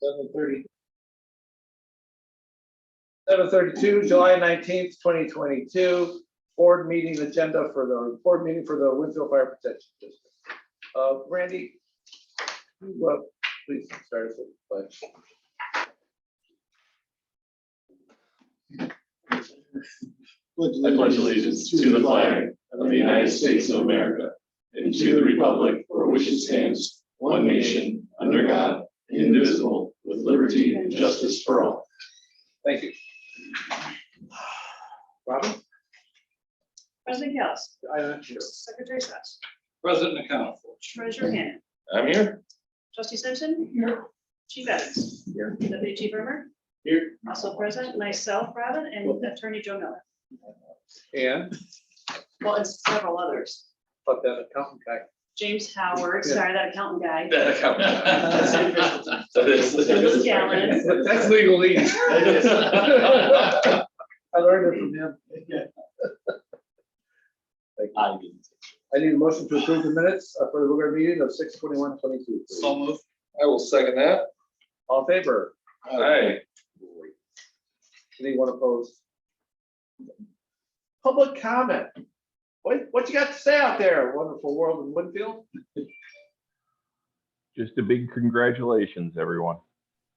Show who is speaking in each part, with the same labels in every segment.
Speaker 1: 7:30. 7:32, July 19th, 2022. Board meeting agenda for the board meeting for the Winfield Fire Protection District. Randy, please start us with the pledge.
Speaker 2: I pledge allegiance to the flag of the United States of America and to the republic for which it stands, one nation, under God, indivisible, with liberty and justice for all.
Speaker 1: Thank you. Robin?
Speaker 3: President Kells.
Speaker 1: I'm here.
Speaker 3: Secretary Sass.
Speaker 4: President McConnell.
Speaker 3: Treasurer Hannon.
Speaker 2: I'm here.
Speaker 3: Trustee Simpson. Here. Chief Evans.
Speaker 1: Here.
Speaker 3: Deputy Chief Burmer.
Speaker 1: Here.
Speaker 3: Also present, myself, Robin, and Attorney Joe Miller.
Speaker 1: And
Speaker 3: Well, and several others.
Speaker 1: but that accountant guy.
Speaker 3: James Howard,
Speaker 1: Yeah.
Speaker 3: sorry, that accountant guy.
Speaker 2: That account. So this-
Speaker 3: Liz Gallen.
Speaker 1: That's legalese. I learned it from him. I need a motion to approve the minutes for the regular meeting of 6/21/22.
Speaker 4: So moved.
Speaker 2: I will second that.
Speaker 1: All in favor?
Speaker 2: Aye.
Speaker 1: Anyone opposed? Public comment. What you got to say out there? Wonderful world in Winfield.
Speaker 5: Just a big congratulations, everyone.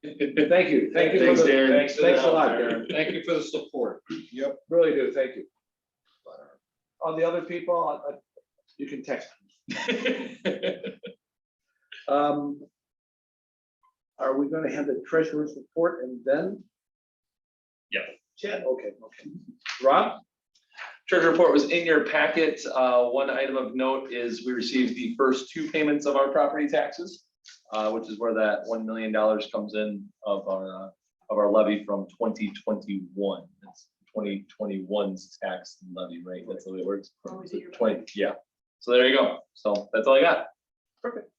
Speaker 1: Thank you. Thank you.
Speaker 2: Thanks,
Speaker 1: for the,
Speaker 2: Darren.
Speaker 1: Thanks a lot, Darren.
Speaker 4: Thank you for the support.
Speaker 1: Yep, really do. Thank you. On the other people, you can text me. Are we going to have the treasurer's report and then?
Speaker 2: Yeah.
Speaker 1: Chad, okay. Rob?
Speaker 2: Treasury report was in your packet. One item of note is we received the first two payments of our property taxes, which is where that $1 million comes in of our levy from 2021. It's 2021's tax levy rate. That's the way it works.
Speaker 3: Oh, is it your
Speaker 2: 20, yeah. So there you go. So that's all I got.
Speaker 1: Perfect.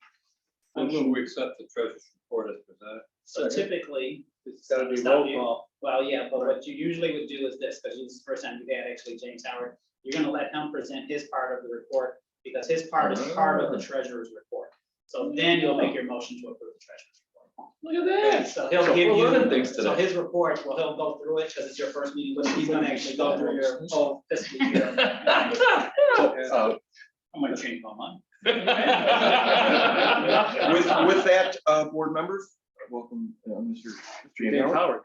Speaker 4: I move we accept the treasurer's report as presented.
Speaker 6: So typically,
Speaker 1: It's gotta be
Speaker 6: it's
Speaker 1: roll
Speaker 6: not you.
Speaker 1: call.
Speaker 6: Well, yeah, but what you usually would do is this, because this is the first time you've had actually James Howard, you're gonna let him present his part of the report, because his part is part of the treasurer's report. So then you'll make your motion to approve the treasurer's report.
Speaker 2: Look at that.
Speaker 6: So he'll
Speaker 2: So
Speaker 6: give
Speaker 2: we're learning
Speaker 6: you,
Speaker 2: things
Speaker 6: so
Speaker 2: today.
Speaker 6: his report, well, he'll go through it, because it's your first meeting with him, he's gonna actually go through your whole fiscal year.
Speaker 4: I'm gonna change my mind.
Speaker 7: With that, board members, welcome, Mr.
Speaker 1: James Howard.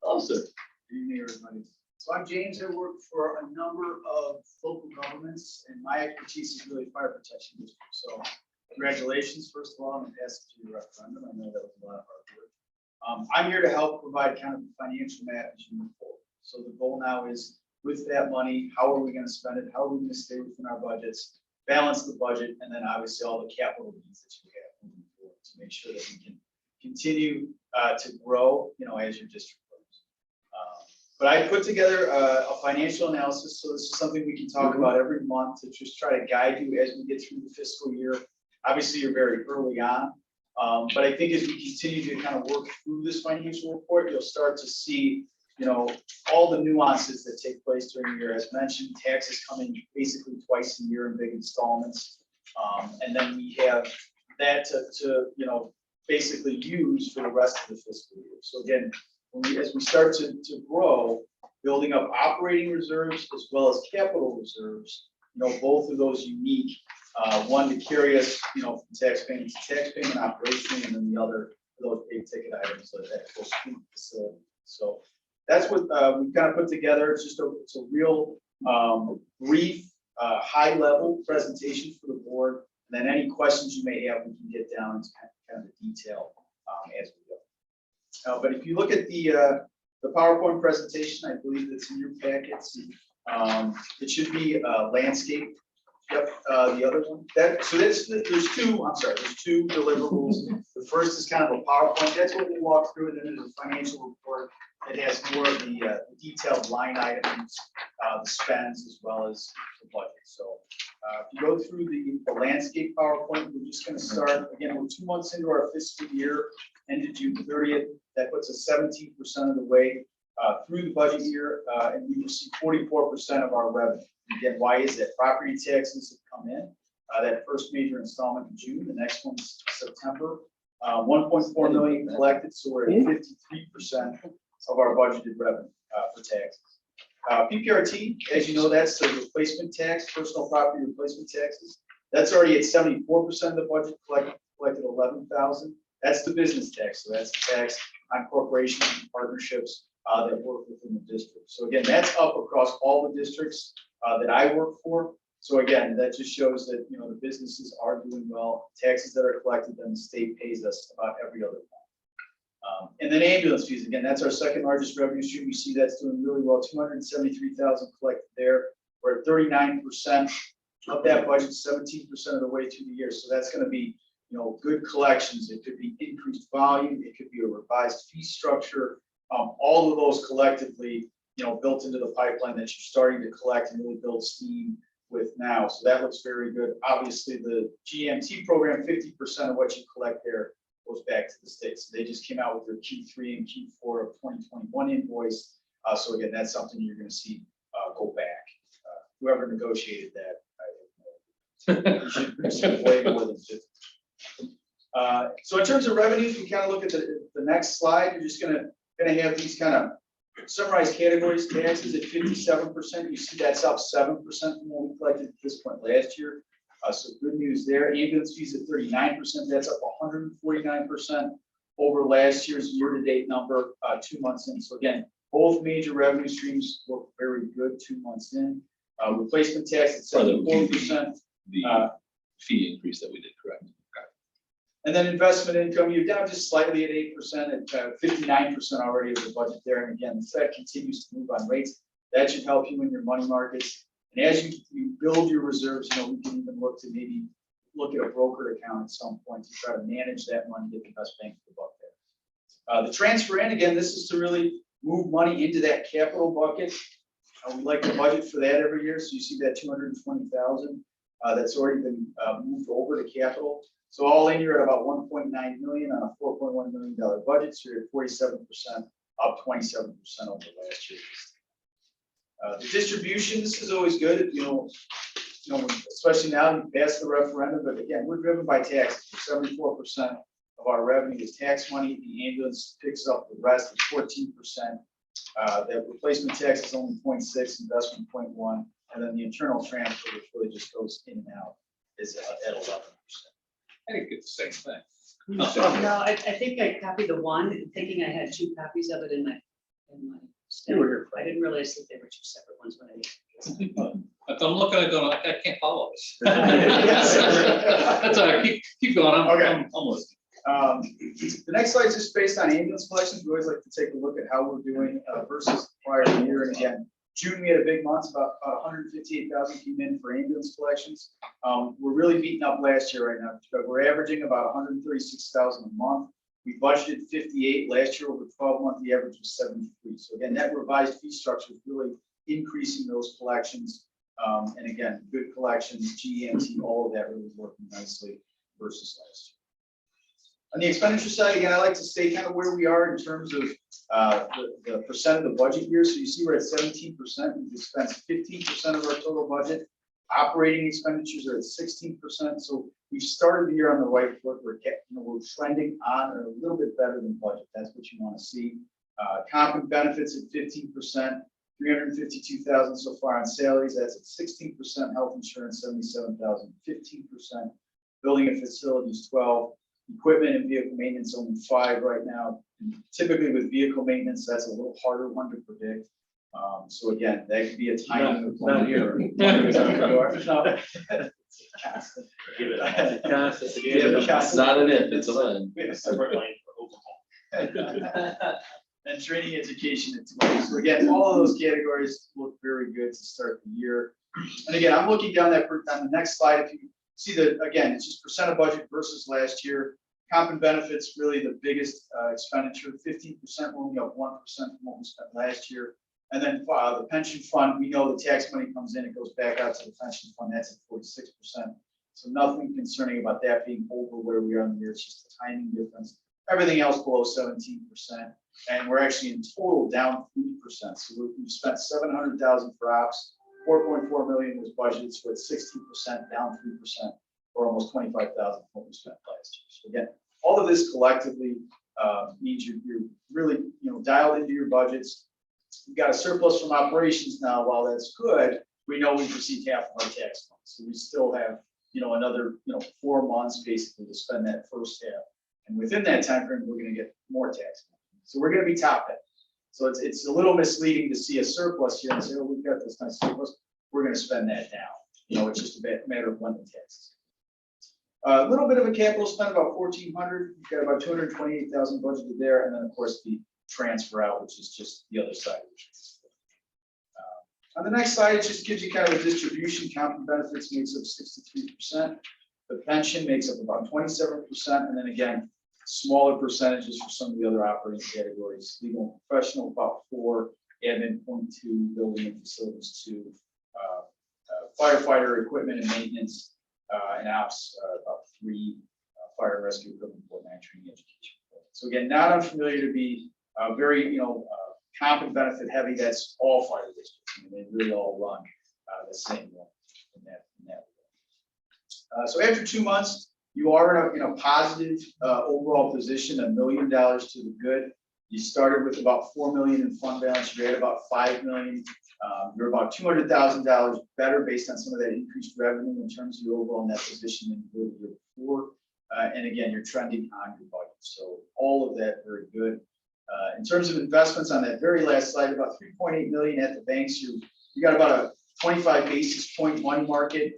Speaker 2: Oh, sir.
Speaker 8: Good evening, everybody. So I'm James. I work for a number of local governments, and my expertise is really fire protection district. So congratulations, first of all, on the passage of your referendum. I know that was a lot of hard work. I'm here to help provide kind of the financial map as you move forward. So the goal now is, with that money, how are we going to spend it? How are we going to stay within our budgets, balance the budget, and then obviously all the capital needs that you have moving forward to make sure that we can continue to grow, as your district grows. But I put together a financial analysis, so this is something we can talk about every month to just try to guide you as we get through the fiscal year. Obviously, you're very early on, but I think as we continue to kind of work through this financial report, you'll start to see, all the nuances that take place during the year. As mentioned, taxes come in basically twice a year in big installments, and then we have that to basically use for the rest of the fiscal year. So again, as we start to grow, building up operating reserves as well as capital reserves, both of those unique, one to carry us, from tax payment to tax payment operationally, and then the other for those big ticket items like actual street facility. So that's what we've kind of put together. It's just it's a real brief, high level presentation for the board. And then any questions you may have, we can get down into kind of the detail as we go. But if you look at the PowerPoint presentation, I believe that's in your packets. It should be landscape. Yep, the other one. There's two deliverables. The first is kind of a PowerPoint. That's what we'll walk through, and then there's a financial report that has more of the detailed line items, the spends, as well as the budget. So if you go through the landscape PowerPoint, we're just going to start, again, we're 2 months into our fiscal year, ended June 30th. That puts us 17% of the way through the budget year, and we receive 44% of our revenue. Again, why is that? Property taxes have come in. That first major installment in June, the next one's September. 1.4 million collected, so we're at 53% of our budgeted revenue for taxes. PPRT, as you know, that's the replacement tax, personal property replacement taxes. That's already at 74% of the budget, collected 11,000. That's the business tax, so that's the tax on corporations and partnerships that work within the district. So again, that's up across all the districts that I work for. So again, that just shows that, you know, the businesses are doing well. Taxes that are collected, then the state pays us about every other month. And then ambulance fees, again, that's our second largest revenue stream. You see that's doing really well, 273,000 collected there. We're at 39% of that budget, 17% of the way through the year. So that's going to be, you know, good collections. It could be increased volume. It could be a revised fee structure. All of those collectively, you know, built into the pipeline that you're starting to collect and really build steam with now. So that looks very good. Obviously, the GMT program, 50% of what you collect there goes back to the state. So they just came out with their Q3 and Q4 of 2021 invoice. So again, that's something you're going to see go back. Whoever negotiated that, you should way more than 50. So in terms of revenues, we kind of look at the next slide. You're just gonna have these kind of summarized categories. Taxes at 57%. You see that's up 7% from what we collected at this point last year. So good news there. Ambulance fees at 39%. That's up 149% over last year's year-to-date number, 2 months in. So again, both major revenue streams look very good 2 months in. Replacement tax at 74%.
Speaker 2: The fee increase that we did, correct?
Speaker 8: And then investment income, you're down just slightly at 8%, at 59% already of the budget there. And again, the Fed continues to move on rates. That should help you in your money markets. And as you build your reserves, you know, we can even look to maybe look at a brokered account at some point to try to manage that money, get the best bang for the buck there. The transfer in, again, this is to really move money into that capital bucket. We like to budget for that every year. So you see that 220,000 that's already been moved over to capital. So all in, you're at about 1.9 million on a $4.1 million budget. So you're at 47%, up 27% over last year. The distribution, this is always good, you know, especially now you passed the referendum, but again, we're driven by taxes. 74% of our revenue is tax money. The ambulance picks up the rest at 14%. That replacement tax is only 0.6, investment 0.1, and then the internal transfer, which really just goes in and out, is at 11%.
Speaker 4: I think it's the same thing.
Speaker 3: No, I think I copied the one, thinking I had 2 copies of it in my stack.
Speaker 8: You were here.
Speaker 3: I didn't realize that they were 2 separate ones when I.
Speaker 4: If I'm looking at it going, I can't follow this.
Speaker 8: Yes.
Speaker 4: That's all right, keep going,
Speaker 8: Okay.
Speaker 4: I'm listening.
Speaker 8: The next slide is just based on ambulance collections. We always like to take a look at how we're doing versus prior year. And again, June, we had a big month, about 158,000 came in for ambulance collections. We're really beating up last year right now. We're averaging about 136,000 a month. We budgeted 58 last year. Over 12 months, the average was 73. So again, that revised fee structure is really increasing those collections. And again, good collections, GEMT, all of that really working nicely versus last year. On the expenditure side, again, I like to stay kind of where we are in terms of the percent of the budget year. So you see we're at 17%. We've expensed 15% of our total budget. Operating expenditures are at 16%. So we've started the year on the right foot. We're trending on or a little bit better than budget. That's what you want to see. Comp and benefits at 15%, 352,000 so far on salaries. That's at 16%. Health insurance 77,000, 15%. Building and facilities 12%. Equipment and vehicle maintenance only 5% right now. And typically with vehicle maintenance, that's a little harder one to predict. So again, that could be a timing of
Speaker 1: Not here.
Speaker 8: No.
Speaker 1: Give it a constant.
Speaker 2: It's not an if, it's a when.
Speaker 8: We have a separate line for Oklahoma. And training education at 20. So again, all of those categories look very good to start the year. And again, I'm looking down that on the next slide. If you see that, again, it's just percent of budget versus last year. Comp and benefits, really the biggest expenditure, 15%, only up 1% from what we spent last year. And then the pension fund, we know the tax money comes in, it goes back out to the pension fund, that's at 46%. So nothing concerning about that being over where we are in the year, it's just a timing difference. Everything else below 17%. And we're actually in total down 3%. So we've spent 700,000 for ops, 4.4 million was budgeted, so it's 16% down 3%, or almost 25,000 what we spent last year. So again, all of this collectively means you're really, dialed into your budgets. We've got a surplus from operations now. While that's good, we know we've received half of our tax funds. So we still have, another, 4 months basically to spend that first half. And within that time frame, we're going to get more tax money. So we're going to be top heavy. So it's a little misleading to see a surplus here and say, oh, we've got this nice surplus. We're going to spend that now. It's just a matter of when the taxes. A little bit of a capital spend, about 1,400. You've got about 228,000 budgeted there, and then of course the transfer out, which is just the other side of the transfer. On the next slide, it just gives you kind of a distribution. Comp and benefits makes up 63%. The pension makes up about 27%, and then again, smaller percentages for some of the other operating categories. Legal and professional about 4, admin 0.2, building and facilities 2, firefighter equipment and maintenance. And ops about 3, fire and rescue equipment, 4, training education. So again, not unfamiliar to be very, comp and benefit heavy. That's all fire districts. They really all run the same way in that way. So after 2 months, you are in a positive overall position, $1 million to the good. You started with about 4 million in fund balance. You're at about 5 million. You're about $200,000 better based on some of that increased revenue in terms of your overall net position than you were the year before. And again, you're trending on your budget. So all of that very good. In terms of investments on that very last slide, about 3.8 million at the banks. You got about a 25 basis point money market,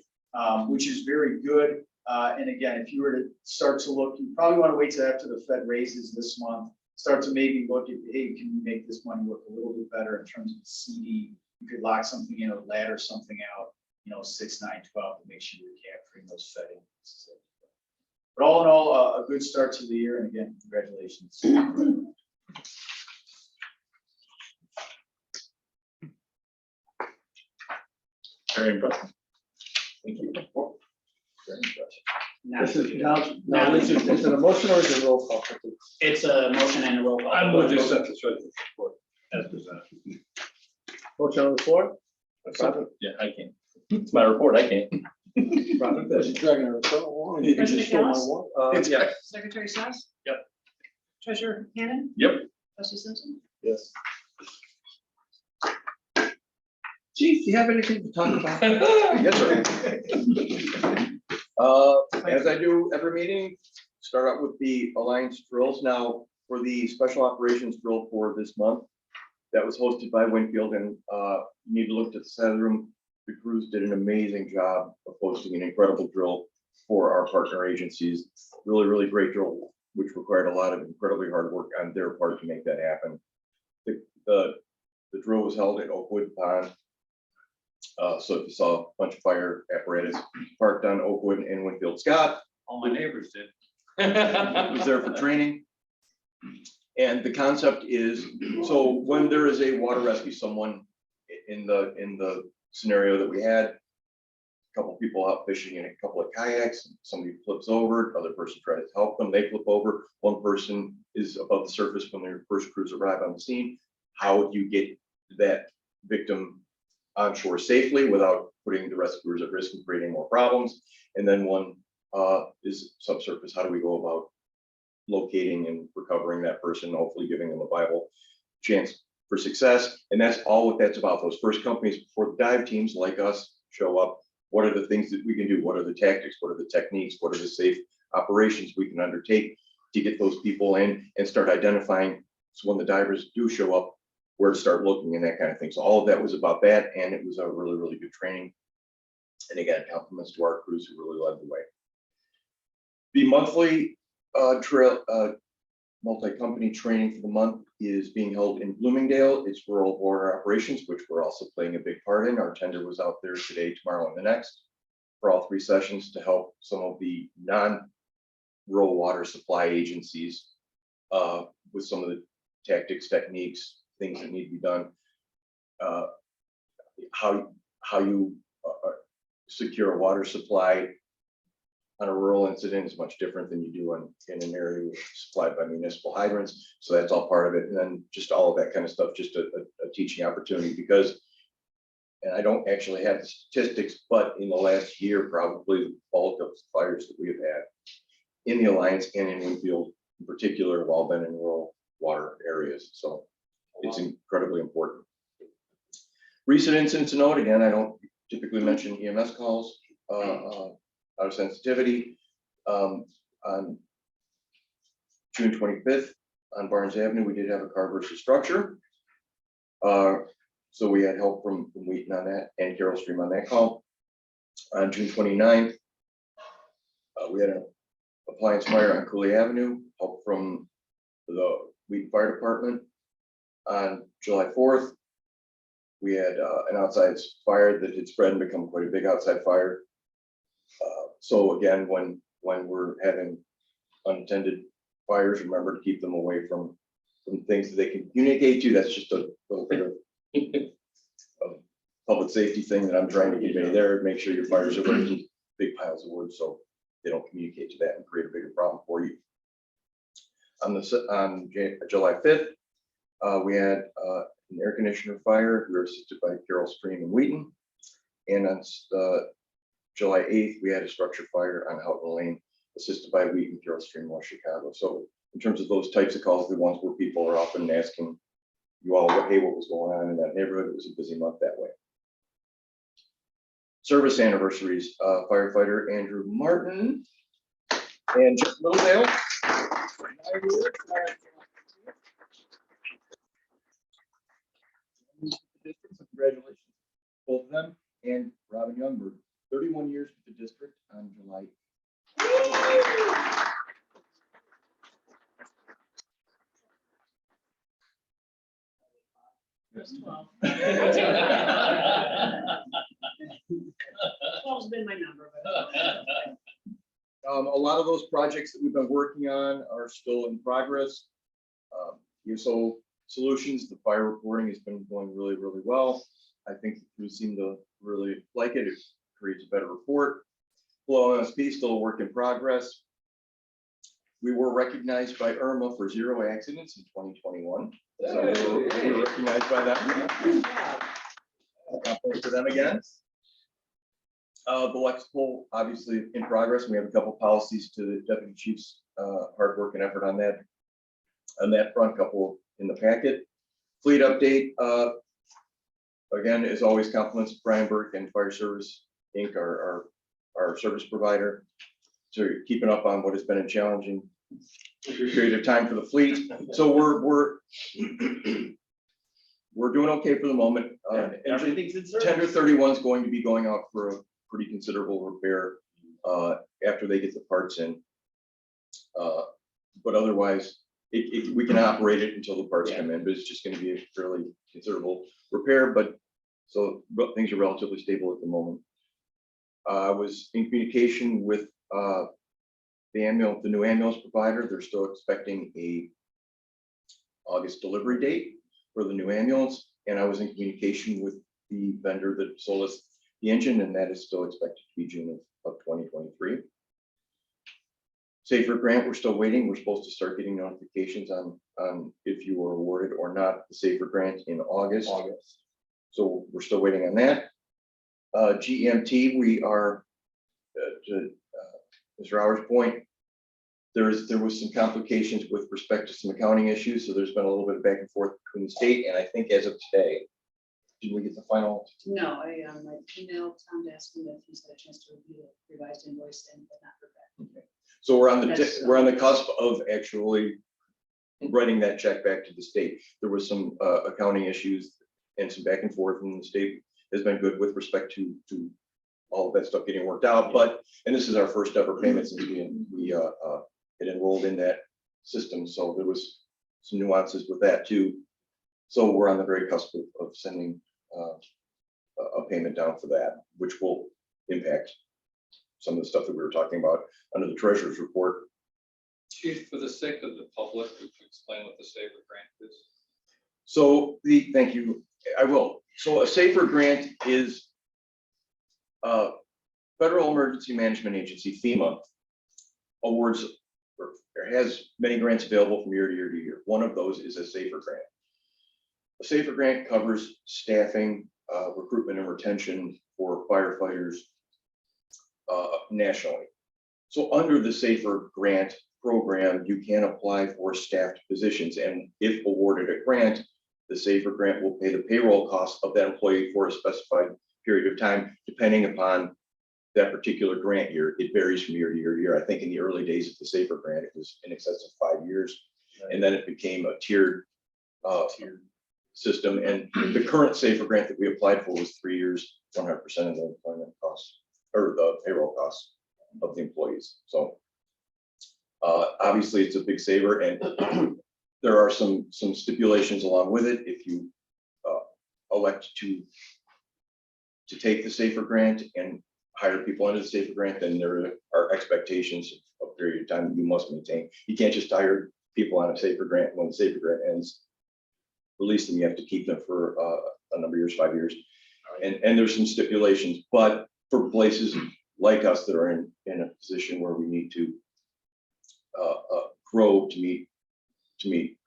Speaker 8: which is very good. And again, if you were to start to look, you probably want to wait till after the Fed raises this month. Start to maybe look at, hey, can we make this money work a little bit better in terms of the CD? You could lock something in or ladder something out, 6, 9, 12 to make sure you're capturing those Fed increases. But all in all, a good start to the year. And again, congratulations.
Speaker 2: Very impressive. Thank you. Very impressive.
Speaker 1: This is now, this is it a motion or is it a roll call?
Speaker 6: It's a motion and a roll call.
Speaker 4: I move to accept the treasurer's report as presented.
Speaker 1: Motion on the floor?
Speaker 2: Yeah, I can't. It's my report. I can't.
Speaker 1: She's dragging her so long. You
Speaker 3: President
Speaker 1: just stole my
Speaker 3: Callis?
Speaker 1: one.
Speaker 2: Yeah.
Speaker 3: Secretary Sauce?
Speaker 2: Yep.
Speaker 3: Treasurer Cannon?
Speaker 2: Yep.
Speaker 3: Trustee Simpson?
Speaker 1: Yes. Chief, do you have anything to talk about?
Speaker 7: Yes, sir. As I do every meeting, start out with the Alliance drills. Now, for the special operations drill for this month, that was hosted by Winfield, and you need to look at the side of the room. The crews did an amazing job of hosting an incredible drill for our partner agencies. Really, really great drill, which required a lot of incredibly hard work on their part to make that happen. The drill was held at Oakwood Pond. So if you saw a bunch of fire apparatus parked on Oakwood and Winfield, Scott
Speaker 4: All my neighbors did.
Speaker 7: was there for training. And the concept is, so when there is a water rescue, someone in the scenario that we had, a couple people out fishing in a couple of kayaks, somebody flips over, other person tries to help them, they flip over, one person is above the surface when their first crews arrive on the scene. How do you get that victim on shore safely without putting the rescuers at risk and creating more problems? And then one is subsurface. How do we go about locating and recovering that person, hopefully giving them a viable chance for success? And that's all what that's about. Those first companies before the dive teams like us show up. What are the things that we can do? What are the tactics? What are the techniques? What are the safe operations we can undertake to get those people in and start identifying, so when the divers do show up, where to start looking and that kind of thing. So all of that was about that, and it was a really, really good training. And again, compliments to our crews who really led the way. The monthly multi-company training for the month is being held in Bloomingdale. It's rural water operations, which we're also playing a big part in. Our tender was out there today, tomorrow, and the next for all 3 sessions to help some of the non-rural water supply agencies with some of the tactics, techniques, things that need to be done. How you secure a water supply on a rural incident is much different than you do in an area supplied by municipal hydrants. So that's all part of it. And then just all of that kind of stuff, just a teaching opportunity, because, and I don't actually have the statistics, but in the last year, probably the bulk of fires that we have had in the Alliance and in Winfield in particular have all been in rural water areas. So it's incredibly important. Recent incidents to note, again, I don't typically mention EMS calls out of sensitivity. On June 25th on Barnes Avenue, we did have a car versus structure. So we had help from Wheaton on that and Carroll Stream on that call. On June 29th, we had an appliance fire on Cooley Avenue, help from the Wheaton Fire Department. On July 4th, we had an outside fire that had spread and become quite a big outside fire. So again, when we're having unattended fires, remember to keep them away from things that they can communicate to. That's just a little bit of public safety thing that I'm trying to convey there. Make sure your fires are burning big piles of wood so they don't communicate to that and create a bigger problem for you. On July 5th, we had an air conditioner fire. We were assisted by Carroll Stream and Wheaton. And on July 8th, we had a structure fire on Houghton Lane, assisted by Wheaton, Carroll Stream, West Chicago. So in terms of those types of calls, the ones where people are often asking you all, hey, what was going on in that neighborhood? It was a busy month that way. Service anniversaries, firefighter Andrew Martin and Jeff Littledale. Congratulations, both of them, and Robin Youngberg, 31 years with the district on July.
Speaker 3: Just 12. 12's been my number, but.
Speaker 7: A lot of those projects that we've been working on are still in progress. USO Solutions, the fire reporting has been going really, really well. I think we seem to really like it. It creates a better report. Flow MSP still a work in progress. We were recognized by IRMA for 0 accidents in 2021. So we were recognized by that. Compliment to them again. The electrical, obviously in progress. We have a couple policies to the deputy chief's hard work and effort on that. On that front, couple in the packet. Fleet update. Again, as always, compliments to Brian Burke and Fire Service Inc., our service provider, so keeping up on what has been a challenging period of time for the fleet. So we're doing okay for the moment.
Speaker 6: Everything's in service.
Speaker 7: Tender 31 is going to be going out for a pretty considerable repair after they get the parts in. But otherwise, we can operate it until the parts come in, but it's just going to be a fairly considerable repair. But things are relatively stable at the moment. I was in communication with the new ambulance provider. They're still expecting a August delivery date for the new ambulance, and I was in communication with the vendor that sold us the engine, and that is still expected to be June of 2023. Safer grant, we're still waiting. We're supposed to start getting notifications on if you were awarded or not the Safer grant in August. So we're still waiting on that. GEMT, we are, to Mr. Hour's point, there was some complications with respect to some accounting issues. So there's been a little bit of back and forth between the state, and I think as of today, did we get the final?
Speaker 3: No, I emailed Tom to ask him if he's had a chance to review the revised invoice and but not for that.
Speaker 7: Okay. So we're on the cusp of actually writing that check back to the state. There was some accounting issues and some back and forth, and the state has been good with respect to all of that stuff getting worked out. But and this is our first ever payment since we had enrolled in that system, so there was some nuances with that too. So we're on the very cusp of sending a payment down for that, which will impact some of the stuff that we were talking about under the treasurer's report.
Speaker 4: Chief, for the sake of the public, would you explain what the Safer grant is?
Speaker 7: So thank you, I will. So a Safer grant is Federal Emergency Management Agency, FEMA, awards or has many grants available from year to year to year. One of those is a Safer grant. A Safer grant covers staffing, recruitment and retention for firefighters nationally. So under the SAFER grant program, you can apply for staffed positions, and if awarded a grant, the SAFER grant will pay the payroll costs of that employee for a specified period of time, depending upon that particular grant year. It varies from year to year to year. I think in the early days of the SAFER grant, it was in excess of 5 years, and then it became a tiered system. And the current SAFER grant that we applied for was 3 years, 100% of the employment costs or the payroll costs of the employees. So obviously it's a big saver, and there are some stipulations along with it. If you elect to take the SAFER grant and hire people under the SAFER grant, then there are expectations of a period of time that you must maintain. You can't just hire people on a SAFER grant. When the SAFER grant ends, release them, you have to keep them for a number of years, 5 years. And there's some stipulations, but for places like us that are in a position where we need to grow to meet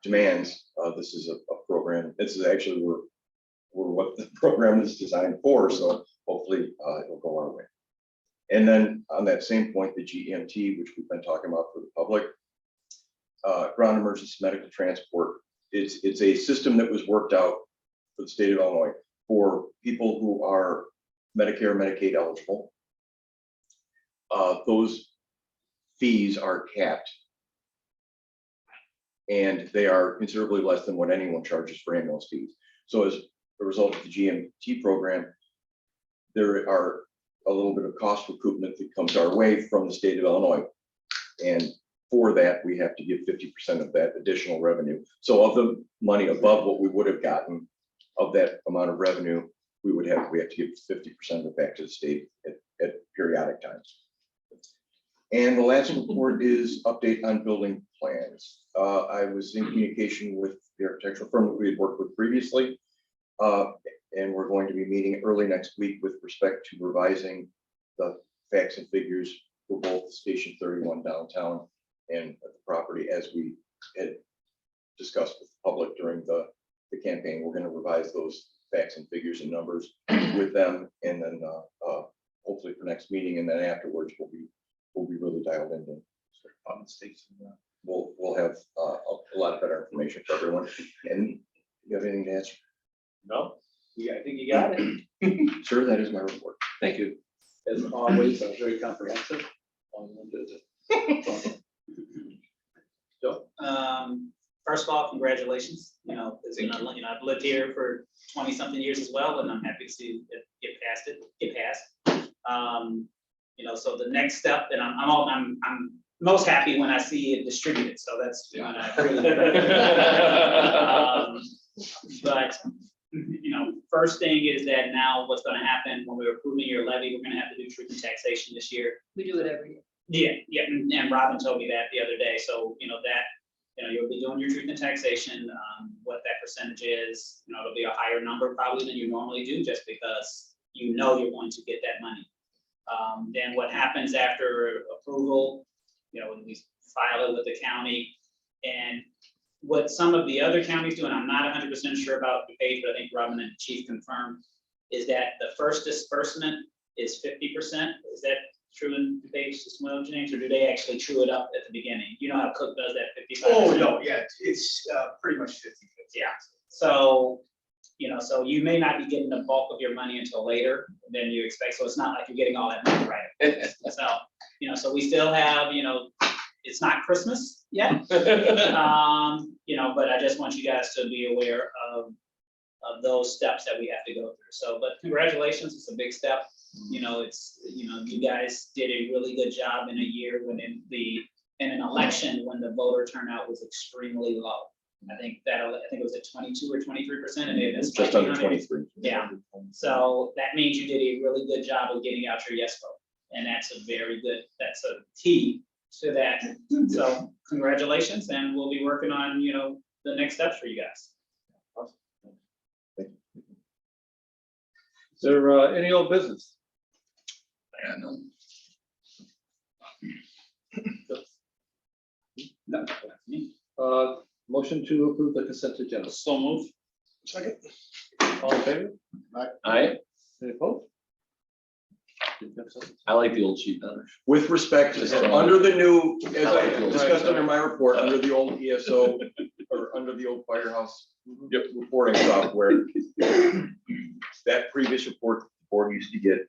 Speaker 7: demands, this is a program. This is actually we're what the program is designed for. So hopefully it'll go our way. And then on that same point, the GEMT, which we've been talking about for the public, ground emergency medical transport, it's a system that was worked out for the state of Illinois for people who are Medicare, Medicaid eligible. Those fees are capped, and they are considerably less than what anyone charges for ambulance fees. So as a result of the GMT program, there are a little bit of cost recoupment that comes our way from the state of Illinois. And for that, we have to give 50% of that additional revenue. So of the money above what we would have gotten of that amount of revenue, we have to give 50% of it back to the state at periodic times. And the last report is update on building plans. I was in communication with the architectural firm that we had worked with previously. And we're going to be meeting early next week with respect to revising the facts and figures for both Station 31 downtown and the property, as we had discussed with the public during the campaign. We're going to revise those facts and figures and numbers with them, and then hopefully for next meeting, and then afterwards we'll be really dialed into on the states. We'll have a lot of better information for everyone. And you have anything to answer?
Speaker 1: No, I think you got it.
Speaker 7: Sure, that is my report.
Speaker 1: Thank you. As always, very comprehensive. On one visit. Joe?
Speaker 6: First of all, congratulations. You know, I've lived here for 20-something years as well, and I'm happy to see it get passed. You know, so the next step, and I'm most happy when I see it distributed. So that's when I really. But you know, first thing is that now what's going to happen when we're approving your levy, we're going to have to do truth and taxation this year.
Speaker 3: We do it every year.
Speaker 6: Yeah, and Robin told me that the other day. So you know that. You know, you'll be doing your truth and taxation, what that percentage is. You know, it'll be a higher number probably than you normally do, just because you know you're going to get that money. Then what happens after approval, you know, when we file it with the county, and what some of the other counties do, and I'm not 100% sure about the page, but I think Robin and the chief confirmed, is that the first disbursement is 50%. Is that true in DuPage, James, or do they actually true it up at the beginning? You know how Cook does that 55%?
Speaker 8: Oh, no, yeah, it's pretty much 50-50.
Speaker 6: Yeah. So, you know, so you may not be getting the bulk of your money until later than you expect. So it's not like you're getting all that money right. So, you know, so we still have, you know, it's not Christmas yet. You know, but I just want you guys to be aware of those steps that we have to go through. So, but congratulations, it's a big step. You know, it's, you know, you guys did a really good job in a year when in an election when the voter turnout was extremely low. I think it was at 22 or 23%, and it is
Speaker 7: Just under 23.
Speaker 6: Yeah. So that means you did a really good job of getting out your yes vote, and that's a key to that. So congratulations, and we'll be working on, you know, the next steps for you guys.
Speaker 1: Is there any old business? No. Motion to approve the consent agenda.
Speaker 6: So move.
Speaker 1: Second. All in favor?
Speaker 2: Aye.
Speaker 1: Any opposed?
Speaker 2: I like the old sheet better.
Speaker 7: With respect, under the new, as I discussed under my report, under the old ESO or under the old firehouse reporting software, that previous report the board used to get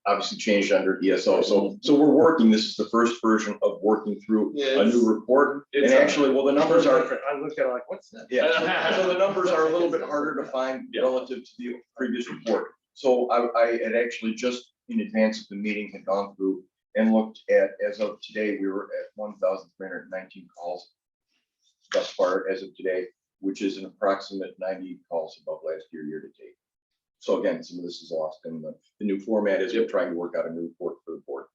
Speaker 7: obviously changed under ESO. So we're working, this is the first version of working through a new report. And actually, well, the numbers are,
Speaker 1: I look at it like, what's that?
Speaker 7: yeah, so the numbers are a little bit harder to find relative to the previous report. So I had actually just in advance of the meeting had gone through and looked at, as of today, we were at 1,319 calls thus far as of today, which is an approximate 90 calls above last year to date. So again, some of this is lost in the new format is we're trying to work out a new report for the board.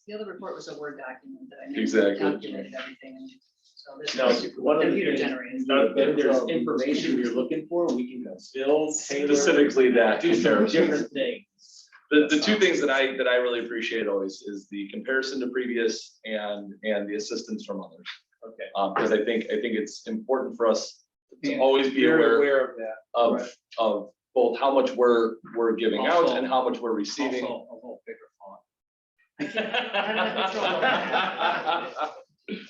Speaker 3: The other report was a Word document that I made.
Speaker 2: Exactly.
Speaker 3: Calculated everything, and so this
Speaker 9: No,
Speaker 3: is
Speaker 9: one of the
Speaker 3: computer
Speaker 9: things-
Speaker 3: generated.
Speaker 9: If there's information you're looking for, we can still tailor.
Speaker 2: Specifically that
Speaker 9: Do some
Speaker 2: comparison.
Speaker 9: different things.
Speaker 2: The two things that I really appreciate always is the comparison to previous and the assistance from others.
Speaker 9: Okay.
Speaker 2: Because I think it's important for us to
Speaker 1: Be
Speaker 2: always be
Speaker 1: Very
Speaker 2: aware
Speaker 1: aware of that.
Speaker 2: of both how much we're giving out
Speaker 9: Also-
Speaker 2: and how much we're receiving.
Speaker 9: Also, a little bigger font.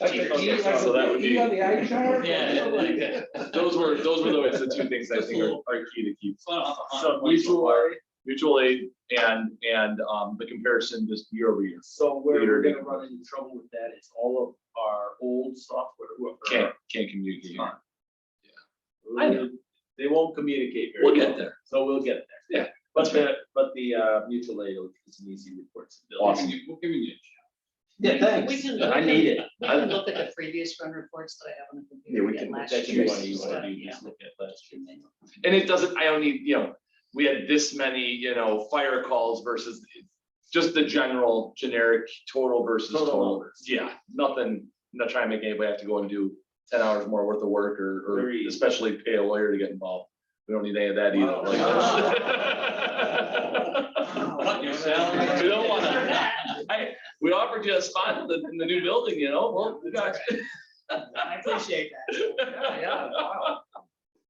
Speaker 1: Like the
Speaker 2: Okay,
Speaker 1: E, like
Speaker 2: so that would
Speaker 1: the E
Speaker 2: be-
Speaker 1: on the eye chart?
Speaker 9: Yeah, like that.
Speaker 2: Those were always the two things I think are key to keep.
Speaker 9: So
Speaker 2: Mutual aid and the comparison just year over year.
Speaker 9: So where
Speaker 2: Leader
Speaker 9: we're
Speaker 2: data.
Speaker 9: gonna run into trouble with that is all of our old software.
Speaker 2: Can't communicate.
Speaker 9: Fine. I know. They won't communicate very well.
Speaker 2: We'll get there.
Speaker 9: So we'll get there.
Speaker 2: Yeah.
Speaker 9: But the mutual aid is an easy report to build.
Speaker 2: Awesome.
Speaker 9: We'll give you.
Speaker 3: We
Speaker 9: Yeah, thanks.
Speaker 3: can-
Speaker 9: I need it.
Speaker 3: We can look at the previous run reports that I have on the computer.
Speaker 7: Yeah, we
Speaker 3: get
Speaker 7: can-
Speaker 3: last
Speaker 9: That's
Speaker 3: year's
Speaker 9: what you
Speaker 3: stuff,
Speaker 9: want to do,
Speaker 3: yeah.
Speaker 9: just look at last year.
Speaker 2: And it doesn't, I don't need, we had this many, fire calls versus just the general generic total versus
Speaker 9: Total
Speaker 2: total.
Speaker 9: numbers.
Speaker 2: Yeah, nothing, I'm not trying to make anybody have to go and do 10 hours more worth of work or
Speaker 9: Very easy.
Speaker 2: especially pay a lawyer to get involved. We don't need any of that either.
Speaker 9: Cut your salary.
Speaker 2: We don't wanna, we offered you a spot in the new building, well, we got you.
Speaker 6: I appreciate that.
Speaker 1: Yeah, wow.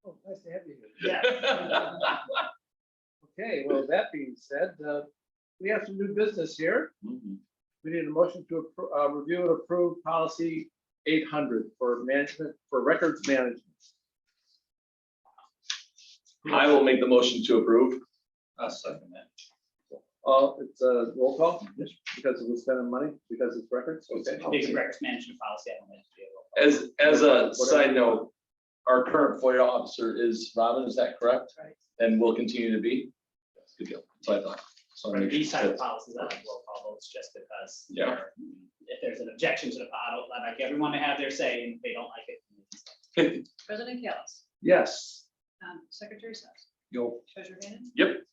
Speaker 1: Oh, nice to have you here.
Speaker 6: Yeah.
Speaker 1: Okay, well, that being said, we have some new business here.
Speaker 2: Mhm.
Speaker 1: We need a motion to review and approve policy 800 for management, for records management.
Speaker 2: I will make the motion to approve.
Speaker 9: I'll second that.
Speaker 1: It's a roll call, just because we're spending money, because it's records, okay?
Speaker 6: Basic records management policy. I don't have to do it.
Speaker 2: As a side note, our current FOIA officer is Robin, is that correct?
Speaker 3: Right.
Speaker 2: And will continue to be? Good deal. So I thought. So I
Speaker 6: For
Speaker 2: make
Speaker 6: these
Speaker 2: sure
Speaker 6: type of
Speaker 2: that's-
Speaker 6: policies, I like roll call votes just because.
Speaker 2: Yeah.
Speaker 6: If there's an objection to the policy, I like everyone to have their say, and if they don't like it.
Speaker 3: President Callis,
Speaker 1: Yes.
Speaker 3: Secretary Sess,
Speaker 1: Yo.
Speaker 3: Treasurer Gaines,
Speaker 2: Yep.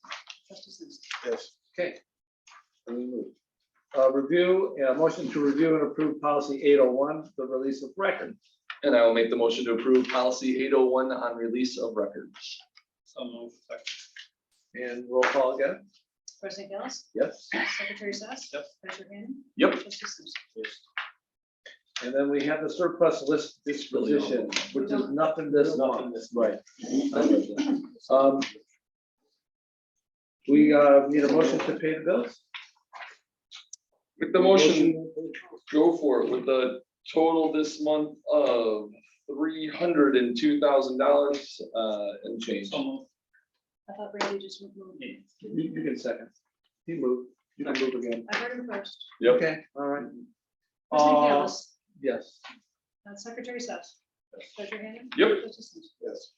Speaker 3: Trustee Simpson.
Speaker 1: Yes. Okay. And we move. Motion to review and approve policy 801, the release of records.
Speaker 2: And I will make the motion to approve policy 801 on release of records.
Speaker 9: So moved.
Speaker 1: And roll call again?
Speaker 3: President Callis,
Speaker 1: Yes.
Speaker 3: Secretary Sess.
Speaker 9: Yep.
Speaker 3: Treasurer Gaines.
Speaker 2: Yep.
Speaker 3: Trustee Simpson.
Speaker 1: And then we have the surplus list disposition, which is nothing this month. Right. We need a motion to pay the bills?
Speaker 2: With the motion, go for it with the total this month of $302,000 and change.
Speaker 9: So moved.
Speaker 3: I thought Randy just moved.
Speaker 1: You can second. He moved. You can move again.
Speaker 3: I heard him first.
Speaker 2: Yep.
Speaker 1: Okay, all right.
Speaker 3: President Callis,
Speaker 1: Yes.
Speaker 3: Secretary Sess. Treasurer Gaines.
Speaker 2: Yep.
Speaker 3: Trustee Simpson.
Speaker 1: Yes.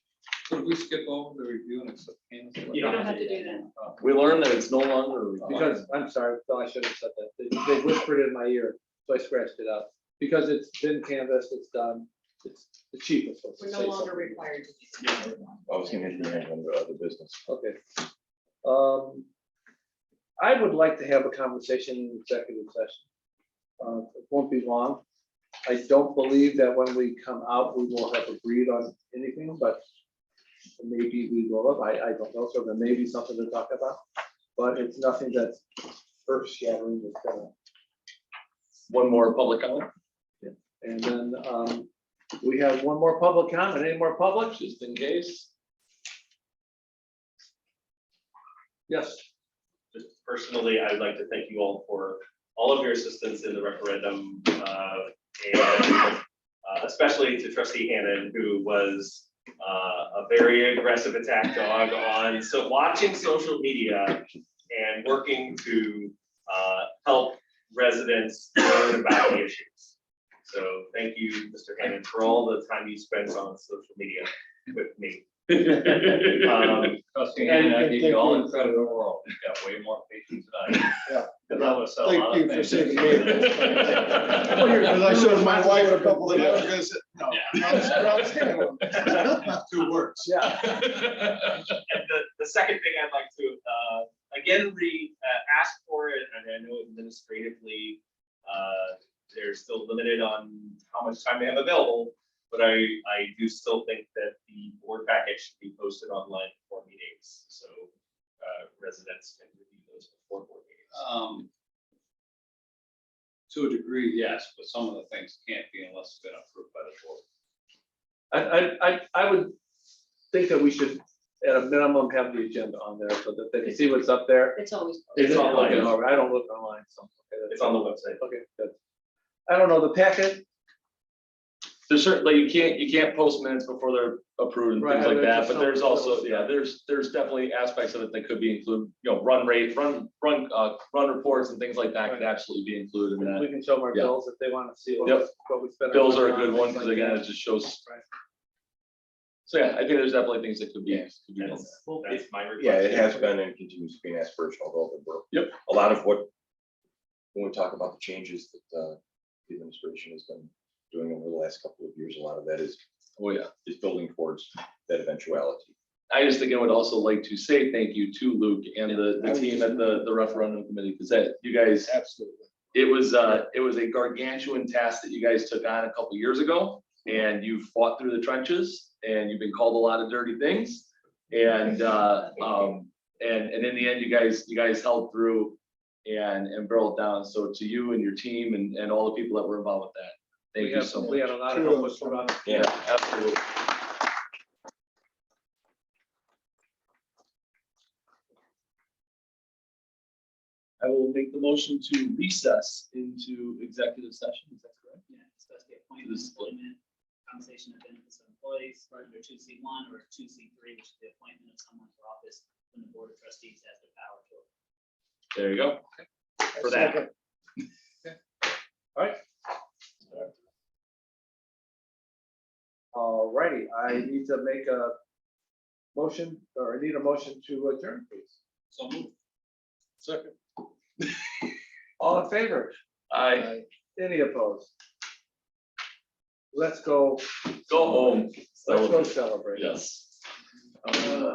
Speaker 4: Could we skip over the review and accept payments?
Speaker 6: You
Speaker 3: don't have to do that.
Speaker 2: We learned that it's no longer.
Speaker 1: Because, I'm sorry, Phil, I should have said that. They whispered in my ear, so I scratched it out. Because it's been canvassed, it's done, it's the cheapest. let's
Speaker 3: We're
Speaker 1: say
Speaker 3: no longer
Speaker 1: something.
Speaker 3: required to do that.
Speaker 7: I was gonna hit the hand on the other business.
Speaker 1: Okay. I would like to have a conversation in executive session. It won't be long. I don't believe that when we come out, we will have agreed on anything, but maybe we will have. I don't know. So there may be something to talk about, but it's nothing that's earth shattering. It's gonna.
Speaker 2: One more public comment,
Speaker 1: And then we have one more public comment. Any more public?
Speaker 2: just in case.
Speaker 1: Yes.
Speaker 10: personally, I'd like to thank you all for all of your assistance in the referendum, and especially to Trustee Hannon, who was a very aggressive attack dog on watching social media and working to help residents learn about the issues. So thank you, Mr. Hannon, for all the time you spent on social media with me.
Speaker 4: Trustee Hannon, I give you all the credit in the world. You've got way more patience than I do. Because I would sell a lot of things.
Speaker 8: saving me. Because I showed my wife a couple of years ago, no, 2 words.
Speaker 1: Yeah.
Speaker 10: And the second thing I'd like to, again, ask for it, and I know administratively, they're still limited on how much time they have available, but I do still think that the board package should be posted online before meetings, so residents can review those before board meetings.
Speaker 4: To a degree, yes, but some of the things can't be unless it's been approved by the board.
Speaker 1: I would think that we should, at a minimum, have the agenda on there so that they can see what's up there.
Speaker 3: It's always.
Speaker 10: It's online.
Speaker 1: Okay, all right, I don't look online, so. Okay, that's
Speaker 10: It's on the website.
Speaker 1: Okay, good. I don't know, the packet,
Speaker 2: There's certainly, you can't post minutes before they're approved and
Speaker 1: Right,
Speaker 2: things like
Speaker 1: there's
Speaker 2: that,
Speaker 1: just
Speaker 2: but there's
Speaker 1: some-
Speaker 2: also, yeah, there's definitely aspects of it that could be included, run rate, run reports and things like that could absolutely be included in
Speaker 1: we
Speaker 2: that.
Speaker 1: can show them our
Speaker 2: Yeah.
Speaker 1: bills if they want to see
Speaker 2: Yep.
Speaker 1: what we spent.
Speaker 2: Bills are a
Speaker 1: on,
Speaker 2: good one,
Speaker 1: things
Speaker 2: because
Speaker 1: like
Speaker 2: again,
Speaker 1: that.
Speaker 2: it just shows.
Speaker 1: Right.
Speaker 2: So yeah, I think there's definitely things that could be. Could be done.
Speaker 10: That's my request.
Speaker 7: Yeah, it has been and continues to be an aspirational goal. That we're-
Speaker 2: Yep.
Speaker 7: A lot of what, when we talk about the changes that the administration has been doing over the last couple of years, a lot of that is
Speaker 2: Oh, yeah.
Speaker 7: building towards that eventuality.
Speaker 2: I just think I would also like to say thank you to Luke and the team at the referendum committee, because that, you guys,
Speaker 1: Absolutely.
Speaker 2: it was a gargantuan task that you guys took on a couple years ago, and you fought through the trenches, and you've been called a lot of dirty things. And in the end, you guys held through and barreled down. So to you and your team and all the people that were involved with that, thank you so
Speaker 1: We
Speaker 2: much.
Speaker 1: had a lot of help us throughout.
Speaker 2: Yeah, absolutely. I will make the motion to recess into executive session. Is that correct?
Speaker 6: Yeah, discuss the appointment, employment, compensation of benefits of employees, under 2C1 or 2C3, which is the appointment of someone for office when the board of trustees has the power to.
Speaker 2: There you go. For that.
Speaker 1: All right. All righty, I need to make a motion, or I need a motion to adjourn, please.
Speaker 4: So move.
Speaker 1: Second. All in favor? Any opposed? Let's go
Speaker 2: Go home.
Speaker 1: Let's go celebrate.
Speaker 2: Yes.